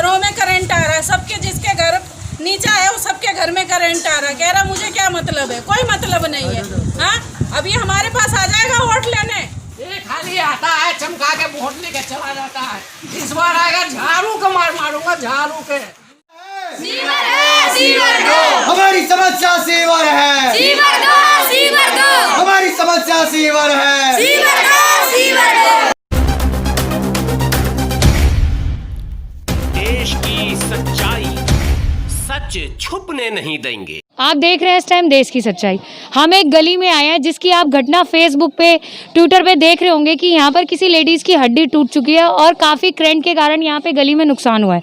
घरों में करंट आ रहा है, सबके जिसके घर नीचा है वो सबके घर में करंट आ रहा है। कह रहा मुझे क्या मतलब है, कोई मतलब नहीं है। हाँ, अभी हमारे पास आ जाएगा वोट लेने, ये खाली आता है चमका के वोट लेके चला जाता है। इस बार आएगा झाड़ू का मार मारूंगा, झाड़ू के। सीवर है, सीवर दो। हमारी समस्या सीवर है, सीवर दो, सीवर दो। हमारी समस्या सीवर है, सीवर दो, सीवर दो। देश की सच्चाई सच छुपने नहीं देंगे। आप देख रहे हैं इस टाइम देश की सच्चाई। हम एक गली में आए हैं जिसकी आप घटना फेसबुक पे, ट्विटर पे देख रहे होंगे कि यहाँ पर किसी लेडीज़ की हड्डी टूट चुकी है और काफ़ी करंट के कारण यहाँ पे गली में नुकसान हुआ है।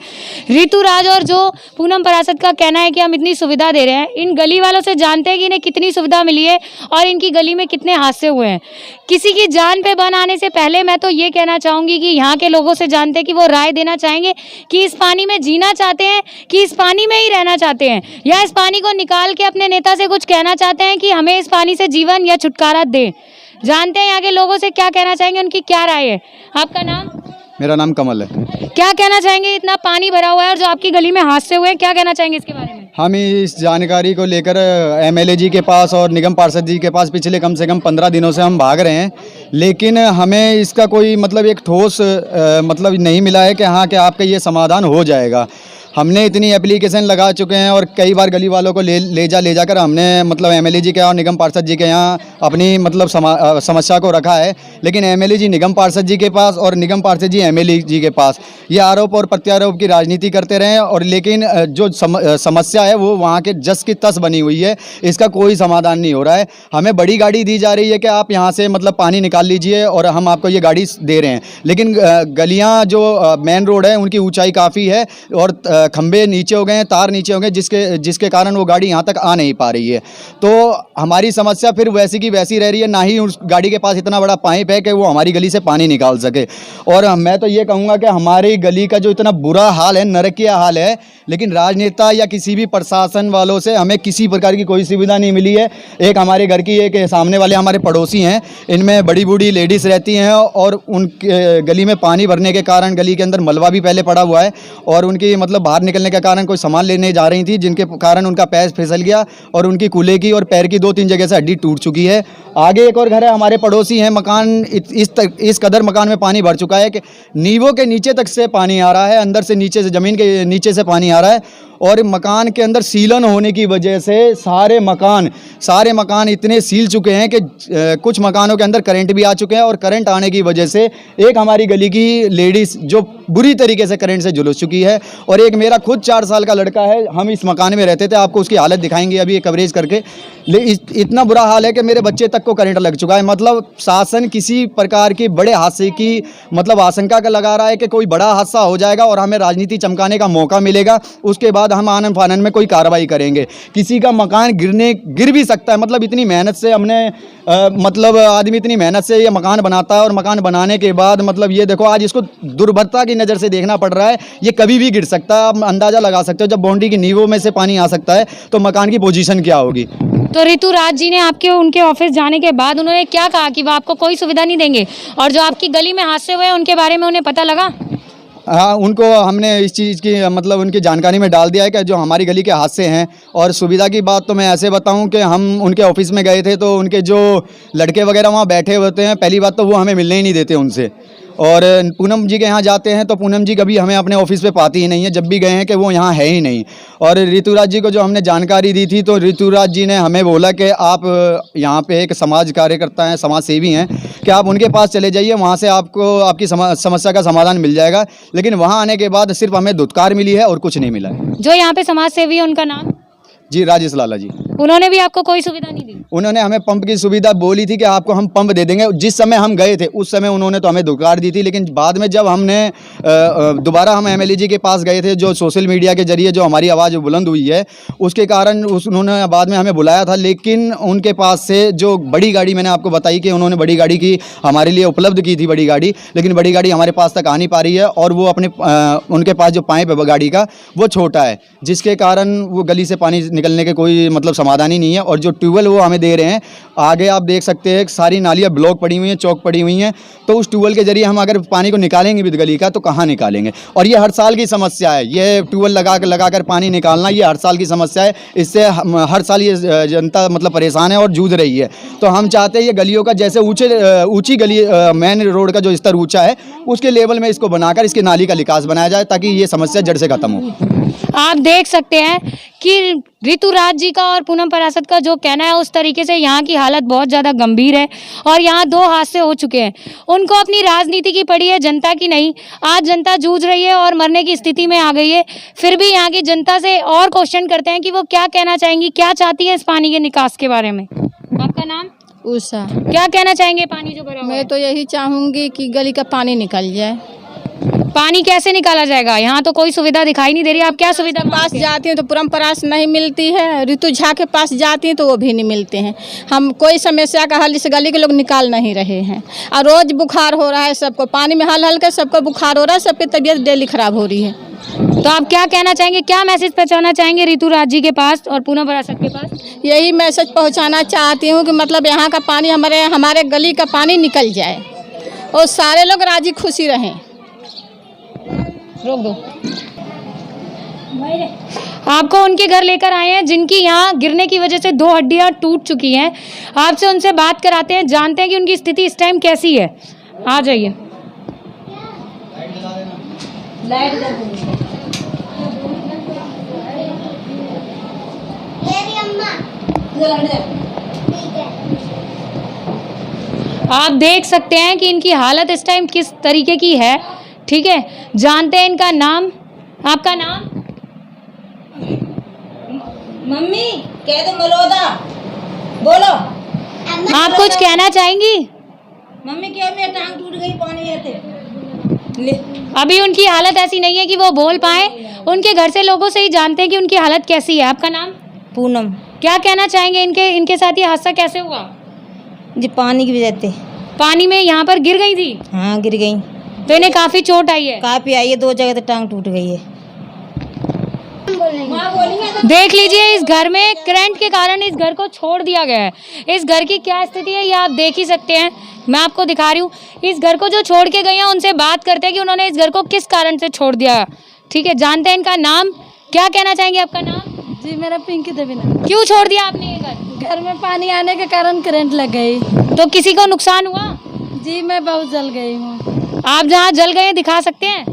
ऋतु राज और जो पूनम परासत का कहना है कि हम इतनी सुविधा दे रहे हैं। इन गली वालों से जानते हैं कि इन्हें कितनी सुविधा मिली है और इनकी गली में कितने हादसे हुए हैं। किसी की जान पे बन आने से पहले मैं तो ये कहना चाहूँगी कि यहाँ के लोगों से जानते हैं कि वो राय देना चाहेंगे कि इस पानी में जीना चाहते हैं कि इस पानी में ही रहना चाहते हैं, या इस पानी को निकाल के अपने नेता से कुछ कहना चाहते हैं कि हमें इस पानी से जीवन या छुटकारा दे। जानते हैं यहाँ के लोगों से क्या कहना चाहेंगे, उनकी क्या राय है। आपका नाम? मेरा नाम कमल है। क्या कहना चाहेंगे, इतना पानी भरा हुआ है और जो आपकी गली में हादसे हुए हैं, क्या कहना चाहेंगे इसके बारे में? हम इस जानकारी को लेकर एमएलए जी के पास और निगम पार्षद जी के पास पिछले कम से कम 15 दिनों से हम भाग रहे हैं, लेकिन हमें इसका कोई मतलब एक ठोस मतलब नहीं मिला है कि हाँ कि आपका ये समाधान हो जाएगा। हमने इतनी एप्लीकेशन लगा चुके हैं और कई बार गली वालों को ले जाकर हमने मतलब एमएलए जी के और निगम पार्षद जी के यहाँ अपनी मतलब समस्या को रखा है, लेकिन एमएलए जी निगम पार्षद जी के पास और निगम पार्षद जी एमएलए जी के पास ये आरोप और प्रत्यारोप की राजनीति करते रहे, और लेकिन जो समस्या है वो वहाँ के जस की तस बनी हुई है, इसका कोई समाधान नहीं हो रहा है। हमें बड़ी गाड़ी दी जा रही है कि आप यहाँ से मतलब पानी निकाल लीजिए और हम आपको ये गाड़ी दे रहे हैं, लेकिन गलियाँ जो मेन रोड है उनकी ऊँचाई काफ़ी है और खंबे नीचे हो गए हैं, तार नीचे हो गए, जिसके कारण वो गाड़ी यहाँ तक आ नहीं पा रही है। तो हमारी समस्या फिर वैसी की वैसी रह रही है, ना ही उस गाड़ी के पास इतना बड़ा पाइप है कि वो हमारी गली से पानी निकाल सके। और मैं तो ये कहूँगा कि हमारी गली का जो इतना बुरा हाल है, नरकीय हाल है, लेकिन राजनेता या किसी भी प्रशासन वालों से हमें किसी प्रकार की कोई सुविधा नहीं मिली है। एक हमारे घर की एक सामने वाले हमारे पड़ोसी हैं, इनमें बड़ी बूढ़ी लेडीज़ रहती हैं और उनके गली में पानी भरने के कारण गली के अंदर मलबा भी पहले पड़ा हुआ है और उनकी मतलब बाहर निकलने के कारण कोई सामान लेने जा रही थी, जिनके कारण उनका पैर फिसल गया और उनकी कूल्हे की और पैर की 2-3 जगह से हड्डी टूट चुकी है। आगे एक और घर है, हमारे पड़ोसी हैं, मकान इस कदर मकान में पानी भर चुका है कि नींवों के नीचे तक से पानी आ रहा है, अंदर से नीचे से ज़मीन के नीचे से पानी आ रहा है, और मकान के अंदर सीलन होने की वजह से सारे मकान इतने सील चुके हैं कि कुछ मकानों के अंदर करंट भी आ चुके हैं, और करंट आने की वजह से एक हमारी गली की लेडीज़ जो बुरी तरीके से करंट से झुलस चुकी है, और एक मेरा खुद 4 साल का लड़का है। हम इस मकान में रहते थे, आपको उसकी हालत दिखाएंगे अभी कवरेज करके। इतना बुरा हाल है कि मेरे बच्चे तक को करंट लग चुका है। मतलब शासन किसी प्रकार की बड़े हादसे की मतलब आशंका का लगा रहा है कि कोई बड़ा हादसा हो जाएगा और हमें राजनीति चमकाने का मौका मिलेगा, उसके बाद हम आनन फानन में कोई कार्रवाई करेंगे। किसी का मकान गिर भी सकता है। मतलब इतनी मेहनत से हमने मतलब आदमी इतनी मेहनत से ये मकान बनाता है और मकान बनाने के बाद मतलब ये देखो आज इसको दुर्भरता की नज़र से देखना पड़ रहा है। ये कभी भी गिर सकता है। आप अंदाज़ा लगा सकते हो जब बाउंड्री की नींवों में से पानी आ सकता है तो मकान की पोजीशन क्या होगी। तो ऋतु राज जी ने उनके ऑफिस जाने के बाद उन्होंने क्या कहा कि वो आपको कोई सुविधा नहीं देंगे, और जो आपकी गली में हादसे हुए हैं उनके बारे में उन्हें पता लगा? हाँ, उनको हमने इस चीज़ की मतलब उनकी जानकारी में डाल दिया है कि जो हमारी गली के हादसे हैं। और सुविधा की बात तो मैं ऐसे बताऊं कि हम उनके ऑफिस में गए थे तो उनके जो लड़के वगैरह वहाँ बैठे होते हैं, पहली बात तो वो हमें मिलने ही नहीं देते उनसे। और पूनम जी के यहाँ जाते हैं तो पूनम जी कभी हमें अपने ऑफिस पे पाती ही नहीं है, जब भी गए हैं कि वो यहाँ है ही नहीं। और ऋतुराज जी को जो हमने जानकारी दी थी तो ऋतुराज जी ने हमें बोला कि आप यहाँ पे एक समाज कार्यकर्ता हैं, समाज सेवी हैं, कि आप उनके पास चले जाइए, वहाँ से आपको आपकी समस्या का समाधान मिल जाएगा। लेकिन वहाँ आने के बाद सिर्फ हमें धुतकार मिली है और कुछ नहीं मिला है। जो यहाँ पे समाज सेवी है उनका नाम? जी, राजेश लाला जी। उन्होंने भी आपको कोई सुविधा नहीं दी? उन्होंने हमें पंप की सुविधा बोली थी कि आपको हम पंप दे देंगे। जिस समय हम गए थे उस समय उन्होंने तो हमें धुकार दी थी, लेकिन बाद में जब हमने दोबारा हम एमएलए जी के पास गए थे, जो सोशल मीडिया के जरिए जो हमारी आवाज़ बुलंद हुई है उसके कारण उन्होंने बाद में हमें बुलाया था, लेकिन उनके पास से जो बड़ी गाड़ी मैंने आपको बताई कि उन्होंने बड़ी गाड़ी की हमारे लिए उपलब्ध की थी बड़ी गाड़ी, लेकिन बड़ी गाड़ी हमारे पास तक आ नहीं पा रही है। और वो अपने उनके पास जो पाइप है गाड़ी का वो छोटा है, जिसके कारण वो गली से पानी निकलने के कोई मतलब समाधान ही नहीं है। और जो ट्यूबवेल वो हमें दे रहे हैं, आगे आप देख सकते हैं सारी नालियाँ ब्लॉक पड़ी हुई हैं, चौक पड़ी हुई हैं। तो उस ट्यूबवेल के जरिए हम अगर पानी को निकालेंगे भी गली का तो कहाँ निकालेंगे। और ये हर साल की समस्या है, ये ट्यूबवेल लगा कर पानी निकालना ये हर साल की समस्या है। इससे हर साल ये जनता मतलब परेशान है और जूझ रही है। तो हम चाहते हैं ये गलियों का जैसे ऊंची गली मेन रोड का जो स्तर ऊंचा है उसके लेवल में इसको बनाकर इसकी नाली का निकास बनाया जाए ताकि ये समस्या जड़ से खत्म हो। आप देख सकते हैं कि ऋतुराज जी का और पूनम परासत का जो कहना है उस तरीके से यहाँ की हालत बहुत ज़्यादा गंभीर है और यहाँ 2 हादसे हो चुके हैं। उनको अपनी राजनीति की पड़ी है, जनता की नहीं। आज जनता जूझ रही है और मरने की स्थिति में आ गई है। फिर भी यहाँ की जनता से और क्वेश्चन करते हैं कि वो क्या कहना चाहेंगी, क्या चाहती है इस पानी के निकास के बारे में। आपका नाम? उषा। क्या कहना चाहेंगे पानी जो भरा हुआ है? मैं तो यही चाहूँगी कि गली का पानी निकल जाए। पानी कैसे निकाला जाएगा? यहाँ तो कोई सुविधा दिखाई नहीं दे रही। आप क्या सुविधा पास जाती हैं तो पूनम परास नहीं मिलती है, ऋतु झा के पास जाती हैं तो वो भी नहीं मिलते हैं। हम कोई समस्या का हल इस गली के लोग निकाल नहीं रहे हैं और रोज़ बुखार हो रहा है सबको, पानी में हल हल कर सबको बुखार हो रहा है, सबकी तबीयत डेली खराब हो रही है। तो आप क्या कहना चाहेंगे, क्या मैसेज पहुँचाना चाहेंगे ऋतुराज जी के पास और पूनम परासत के पास? यही मैसेज पहुँचाना चाहती हूँ कि मतलब यहाँ का पानी हमारे गली का पानी निकल जाए और सारे लोग राजी खुशी रहें। रोक दो। आपको उनके घर लेकर आए हैं जिनकी यहाँ गिरने की वजह से 2 हड्डियाँ टूट चुकी हैं। आपसे उनसे बात कराते हैं, जानते हैं कि उनकी स्थिति इस टाइम कैसी है। आ जाइए। आप देख सकते हैं कि इनकी हालत इस टाइम किस तरीके की है। ठीक है, जानते हैं इनका नाम। आपका नाम? मम्मी कह दो मलोदा, बोलो। आप कुछ कहना चाहेंगी? मम्मी क्या मेरी टांग टूट गई पानी आते। अभी उनकी हालत ऐसी नहीं है कि वो बोल पाए। उनके घर से लोगों से ही जानते हैं कि उनकी हालत कैसी है। आपका नाम? पूनम। क्या कहना चाहेंगे, इनके साथ ये हादसा कैसे हुआ? जी पानी की वजह से। पानी में यहाँ पर गिर गई थी? हाँ गिर गई तो इन्हें काफी चोट आई है? काफी आई है, 2 जगह तो टांग टूट गई है। देख लीजिए, इस घर में करंट के कारण इस घर को छोड़ दिया गया है। इस घर की क्या स्थिति है ये आप देख ही सकते हैं। मैं आपको दिखा रही हूँ। इस घर को जो छोड़ के गए हैं उनसे बात करते हैं कि उन्होंने इस घर को किस कारण से छोड़ दिया। ठीक है, जानते हैं इनका नाम। क्या कहना चाहेंगे? आपका नाम? जी मेरा पिंकी देवी नाम। क्यों छोड़ दिया आपने ये घर? घर में पानी आने के कारण करंट लग गई। तो किसी को नुकसान हुआ? जी मैं बहुत जल गई हूँ। आप जहाँ जल गए दिखा सकते हैं?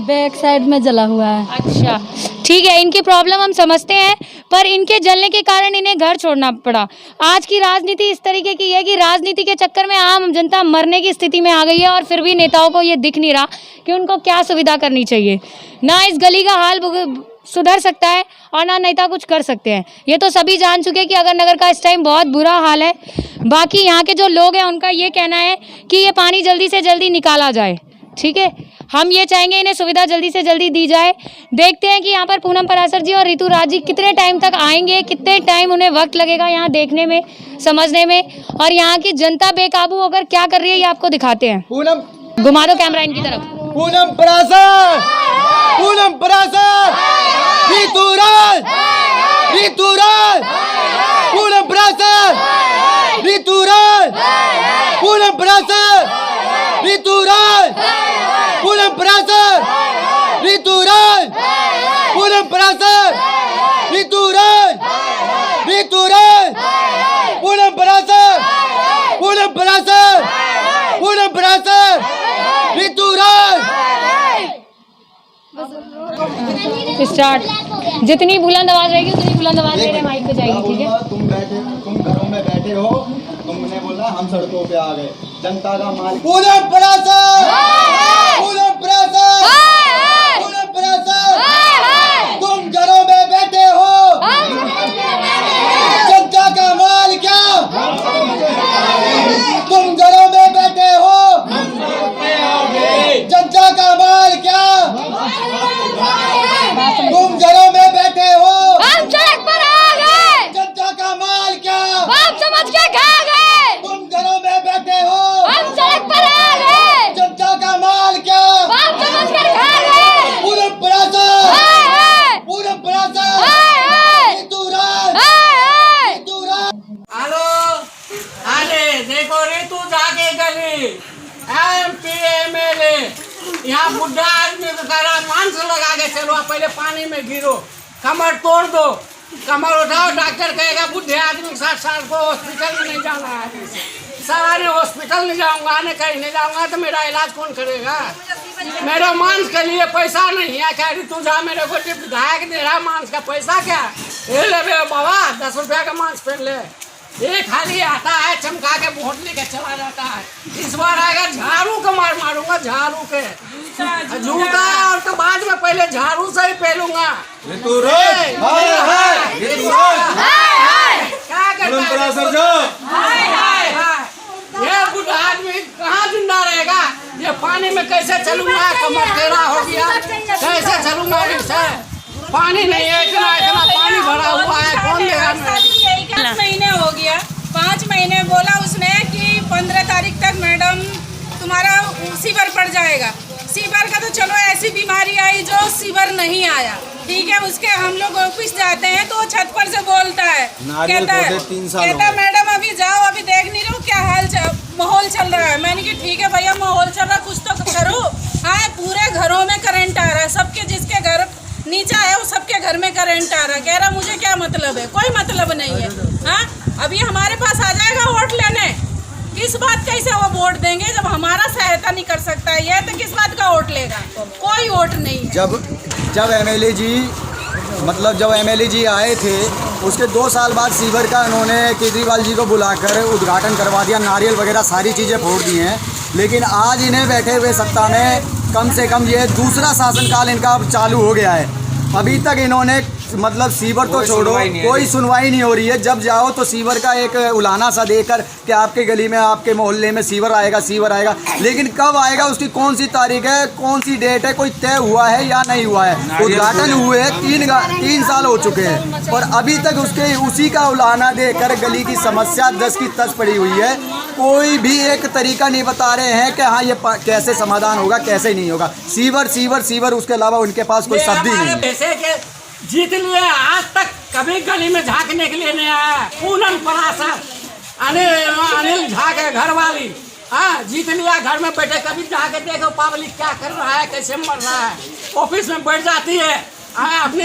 बैक साइड में जला हुआ है। अच्छा ठीक है, इनकी प्रॉब्लम हम समझते हैं, पर इनके जलने के कारण इन्हें घर छोड़ना पड़ा। आज की राजनीति इस तरीके की है कि राजनीति के चक्कर में आम जनता मरने की स्थिति में आ गई है और फिर भी नेताओं को ये दिख नहीं रहा कि उनको क्या सुविधा करनी चाहिए। ना इस गली का हाल सुधर सकता है और ना नेता कुछ कर सकते हैं। ये तो सभी जान चुके हैं कि अगर नगर का इस टाइम बहुत बुरा हाल है। बाकी यहाँ के जो लोग हैं उनका ये कहना है कि ये पानी जल्दी से जल्दी निकाला जाए। ठीक है, हम ये चाहेंगे इन्हें सुविधा जल्दी से जल्दी दी जाए। देखते हैं कि यहाँ पर पूनम परासर जी और ऋतुराज जी कितने टाइम तक आएंगे, कितने टाइम उन्हें वक्त लगेगा यहाँ देखने में, समझने में, और यहाँ की जनता बेकाबू होकर क्या कर रही है ये आपको दिखाते हैं। पूनम घुमा दो कैमरा इनकी तरफ। पूनम परासर, पूनम परासर, ऋतुराज, ऋतुराज, पूनम परासर, ऋतुराज, पूनम परासर, ऋतुराज, पूनम परासर, ऋतुराज, पूनम परासर, ऋतुराज, ऋतुराज, पूनम परासर, पूनम परासर, पूनम परासर, ऋतुराज। स्टार्ट। जितनी बुलंद आवाज रहेगी उतनी बुलंद आवाज मेरे माइक पे जाएगी। ठीक है, तुम घरों में बैठे हो, तुमने बोला हम सड़कों पे आ गए, जनता का माल। पूनम परासर, पूनम परासर, पूनम परासर, तुम घरों में बैठे हो, जनता का माल क्या? तुम घरों में बैठे हो, जनता का माल क्या? तुम घरों में बैठे हो, हम सड़क पर आ गए, जनता का माल क्या? हम समझ के खा गए, तुम घरों में बैठे हो, हम सड़क पर आ गए, जनता का माल बुढ़ा आदमी को कह रहा मांस लगा के चलो, आप पहले पानी में गिरो, कमर तोड़ दो, कमर उठाओ, डॉक्टर कहेगा बुढ़े आदमी के 60 साल को हॉस्पिटल में नहीं जाना है। सर आने हॉस्पिटल नहीं जाऊंगा, आने कहीं नहीं जाऊंगा तो मेरा इलाज कौन करेगा? मेरा मांस के लिए पैसा नहीं है, कह रही तू जा, मेरे को विधायक दे रहा मांस का पैसा क्या? ये ले बाबा 10 रुपया का मांस पहन ले। ये खाली आता है चमका के वोट लेके चला जाता है। इस बार आएगा झाड़ू को मारूंगा, झाड़ू के जूता, और तो बाद में पहले झाड़ू से ही पहलूंगा। क्या करता ये बुढ़ा आदमी कहाँ जिंदा रहेगा? ये पानी में कैसे चलूंगा? कमर टेढ़ा हो गया, कैसे चलूंगा? इसे पानी नहीं है, इतना पानी भरा हुआ है, कौन देगा? 5 महीने हो गया, 5 महीने बोला उसने कि 15 तारीख तक मैडम तुम्हारा सीवर पड़ जाएगा। सीवर का तो चलो ऐसी बीमारी आई जो सीवर नहीं आया, ठीक है। उसके हम लोग ऑफिस जाते हैं तो वो छत पर से बोलता है, कहता मैडम अभी जाओ, अभी देख नहीं रहे हो क्या माहौल चल रहा है। मैंने कहा ठीक है भैया माहौल चल रहा है, कुछ तो करो। हाँ, पूरे घरों में करंट आ रहा है, सबके जिसके घर नीचा है वो सबके घर में करंट आ रहा है। कह रहा मुझे क्या मतलब है? कोई मतलब नहीं है। हाँ, अभी हमारे पास आ जाएगा वोट लेने, किस बात का इसे वो वोट देंगे जब हमारा सहायता नहीं कर सकता है? तो किस बात का वोट लेगा? कोई वोट नहीं है। जब एमएलए जी जब एमएलए जी आए थे उसके 2 साल बाद सीवर का उन्होंने केजरीवाल जी को बुलाकर उद्घाटन करवा दिया, नारियल वगैरह सारी चीज़ें फोड़ दी हैं। लेकिन आज इन्हें बैठे हुए सत्ता में कम से कम ये दूसरा शासनकाल इनका अब चालू हो गया है। अभी तक इन्होंने सीवर तो छोड़ो, कोई सुनवाई नहीं हो रही है। जब जाओ तो सीवर का एक उलाना सा देकर कि आपके गली में, आपके मोहल्ले में सीवर आएगा, लेकिन कब आएगा, उसकी कौन सी तारीख है, कौन सी डेट है, कोई तय हुआ है या नहीं हुआ है? उद्घाटन हुए 3 साल हो चुके हैं और अभी तक उसी का उलाना देकर गली की समस्या 10 की 10 पड़ी हुई है। कोई भी एक तरीका नहीं बता रहे हैं कि हाँ ये कैसे समाधान होगा, कैसे नहीं होगा। सीवर, उसके अलावा उनके पास कोई शब्द ही नहीं है। जीत लिए, आज तक कभी गली में झांकने के लिए नहीं आया। पूनम परासर अनिल झा के घर वाली, हाँ, जीत लिया, घर में बैठे, कभी जाके देखो पब्लिक क्या कर रहा है, कैसे मर रहा है। ऑफिस में बैठ जाती है, अपने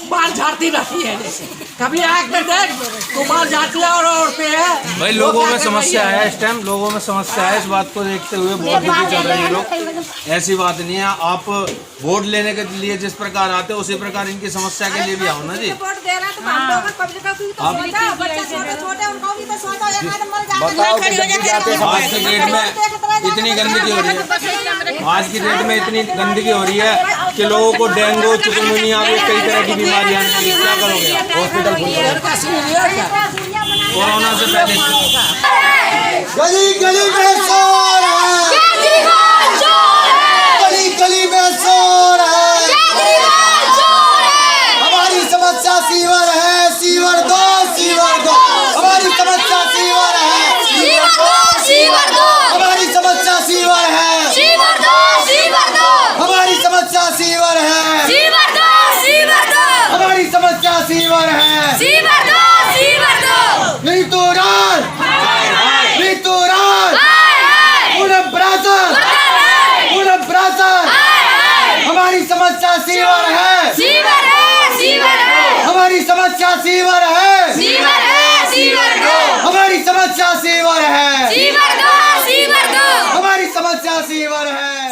बाल झाड़ती रहती है, जैसे कभी आके देख तो बाल झाड़ती है और औरतें है। भाई लोगों में समस्या है, इस टाइम लोगों में समस्या है। इस बात को देखते हुए वोट देके चल रहे हैं लोग, ऐसी बात नहीं है। आप वोट लेने के लिए जिस प्रकार आते हो उसी प्रकार इनकी समस्या के लिए भी आओ ना जी। आज की डेट में इतनी गंदगी हो रही है, आज की डेट में इतनी गंदगी हो रही है कि लोगों को डेंगू, चिकनगुनिया, कई तरह की बीमारियां आने लगी। क्या करोगे? हॉस्पिटल कोरोना से पहले गली गली में शोर है, गली गली में शोर है। हमारी समस्या सीवर है, सीवर दो, सीवर दो। हमारी समस्या सीवर है, सीवर दो, सीवर दो। हमारी समस्या सीवर है, सीवर दो, सीवर दो। हमारी समस्या सीवर है, सीवर दो, सीवर दो। हमारी समस्या सीवर है, सीवर दो, सीवर दो। नहीं तो राज, नहीं तो राज, पूनम परासर, पूनम परासर। हमारी समस्या सीवर है, सीवर है, सीवर है। हमारी समस्या सीवर है, सीवर है, सीवर दो। हमारी समस्या सीवर है, सीवर दो, सीवर दो। हमारी समस्या सीवर है।